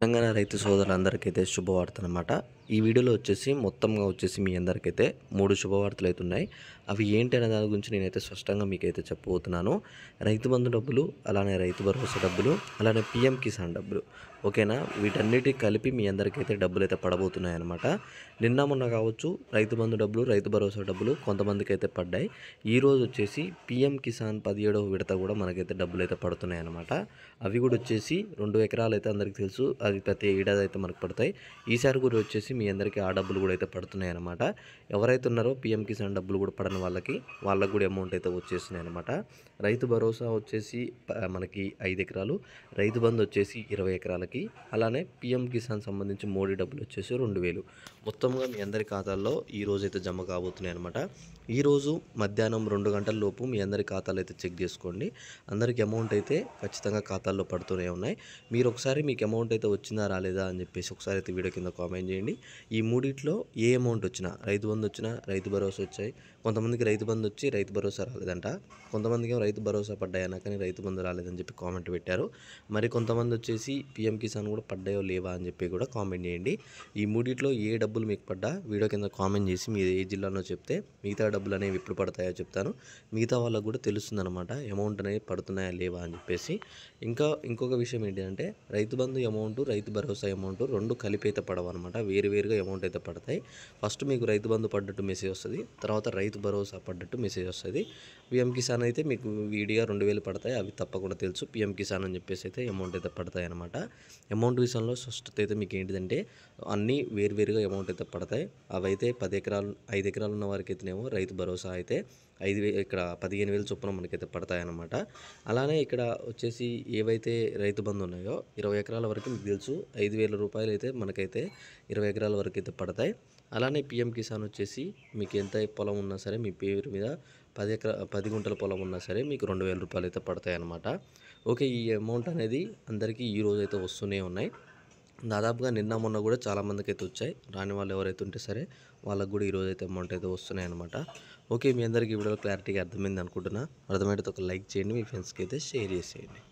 తెలంగాణ రైతు సోదరులందరికైతే శుభవార్త అనమాట. ఈ వీడియోలో వచ్చేసి మొత్తంగా వచ్చేసి మీ అందరికైతే 3 శుభవార్తలు అయితే ఉన్నాయి. అవి ఏంటి అనే దాని గురించి నేనైతే స్పష్టంగా మీకైతే చెప్పబోతున్నాను. రైతు బంధు డబ్బులు, అలానే రైతు భరోసా డబ్బులు, అలానే పీఎం కిసాన్ డబ్బులు. ఓకేనా? వీటన్నిటికి కలిపి మీ అందరికైతే డబ్బులైతే పడబోతున్నాయి అనమాట. నిన్న మొన్న కావచ్చు రైతు బంధు డబ్బులు, రైతు భరోసా డబ్బులు కొంతమందికి అయితే పడ్డాయి. ఈరోజు వచ్చేసి పీఎం కిసాన్ 17వ విడత కూడా మనకైతే డబ్బులైతే పడుతున్నాయి అనమాట. అవి కూడా వచ్చేసి 2 ఎకరాలు అయితే అందరికీ తెలుసు. అది ప్రతి ఏడాది అయితే మనకు పడతాయి. ఈసారి కూడా వచ్చేసి మీ అందరికీ ఆ డబ్బులు కూడా అయితే పడుతున్నాయి అనమాట. ఎవరైతే ఉన్నారో పీఎం కిసాన్ డబ్బులు కూడా పడని వాళ్ళకి కూడా అమౌంట్ అయితే వచ్చేసినాయి అనమాట. రైతు భరోసా వచ్చేసి మనకి 5 ఎకరాలు, రైతు బంధు వచ్చేసి 20 ఎకరాలకి, అలానే పీఎం కిసాన్ సంబంధించి మోడీ డబ్బులు వచ్చేసి 2000 మొత్తంగా మీ అందరి ఖాతాల్లో ఈ రోజు అయితే జమ కాబోతున్నాయి అనమాట. ఈరోజు మధ్యాహ్నం 2 గంటల లోపు మీ అందరి ఖాతాలు అయితే చెక్ చేసుకోండి. అందరికి అమౌంట్ అయితే ఖచ్చితంగా ఖాతాల్లో పడుతూనే ఉన్నాయి. మీరు ఒకసారి మీకు అమౌంట్ అయితే వచ్చిందా రాలేదా అని చెప్పేసి ఒకసారి అయితే వీడియో కింద కామెంట్ చేయండి. ఈ మూడిట్లో ఏ అమౌంట్ వచ్చినా, రైతు బంధు వచ్చినా, రైతు భరోసా వచ్చాయి. కొంతమందికి రైతు బంధు వచ్చి రైతు భరోసా రాలేదంట. కొంతమందికి రైతు భరోసా పడ్డాయన్నా కానీ రైతు బంధు రాలేదని చెప్పి కామెంట్ పెట్టారు. మరి కొంతమంది వచ్చేసి పీఎం కిసాన్ కూడా పడ్డాయో లేవా అని చెప్పి కూడా కామెంట్ చేయండి. ఈ మూడిట్లో ఏ డబ్బులు మీకు పడ్డా వీడియో కింద కామెంట్ చేసి మీరు ఏ జిల్లాలో చెప్తే మిగతా డబ్బులు అనేవి ఎప్పుడు పడతాయో చెప్తాను. మిగతా వాళ్ళకు కూడా తెలుస్తుంది అనమాట అమౌంట్ అనేవి పడుతున్నాయా లేవా అని చెప్పేసి. ఇంకొక విషయం ఏంటంటే రైతు బంధు అమౌంట్, రైతు భరోసా అమౌంట్ 2 కలిపి అయితే పడవు అనమాట. వేరుగా అమౌంట్ అయితే పడతాయి. ఫస్ట్ మీకు రైతు బంధు పడ్డట్టు మెసేజ్ వస్తుంది, తర్వాత రైతు భరోసా పడ్డట్టు మెసేజ్ వస్తుంది. పీఎం కిసాన్ అయితే మీకు విడిగా 2000 పడతాయి. అవి తప్పకుండా తెలుసు. పీఎం కిసాన్ అని చెప్పేసి అయితే అమౌంట్ అయితే పడతాయి అనమాట. అమౌంట్ విషయంలో స్పష్టత అయితే మీకు ఏంటిదంటే అన్నీ వేరుగా అమౌంట్ అయితే పడతాయి. అవి అయితే 5 ఎకరాలు ఉన్న వారికి అయితేనేమో రైతు భరోసా అయితే 5000, ఇక్కడ 15,000 చొప్పున మనకైతే పడతాయన్నమాట. అలానే ఇక్కడ వచ్చేసి ఏవైతే రైతు బంధు ఉన్నాయో 20 ఎకరాల వరకు మీకు తెలుసు 5,000 రూపాయలు అయితే మనకైతే 20 ఎకరాల వరకు అయితే పడతాయి. అలానే పీఎం కిసాన్ వచ్చేసి మీకు ఎంత పొలం ఉన్నా సరే మీ పేరు మీద 10 గుంటల పొలం ఉన్నా సరే మీకు 2,000 రూపాయలు అయితే పడతాయి అన్నమాట. ఓకే, ఈ అమౌంట్ అనేది అందరికీ ఈ రోజు అయితే వస్తూనే ఉన్నాయి. దాదాపుగా నిన్న మొన్న కూడా చాలామందికి అయితే వచ్చాయి. రాని వాళ్ళు ఎవరైతే ఉంటే సరే వాళ్ళకు కూడా ఈరోజు అయితే అమౌంట్ అయితే వస్తున్నాయి అనమాట. ఓకే, మీ అందరికీ ఈ వీడియోలో క్లారిటీగా అర్థమైంది అనుకుంటున్నా. అర్థమైతే ఒక లైక్ చేయండి, మీ ఫ్రెండ్స్కి అయితే షేర్ చేసేయండి.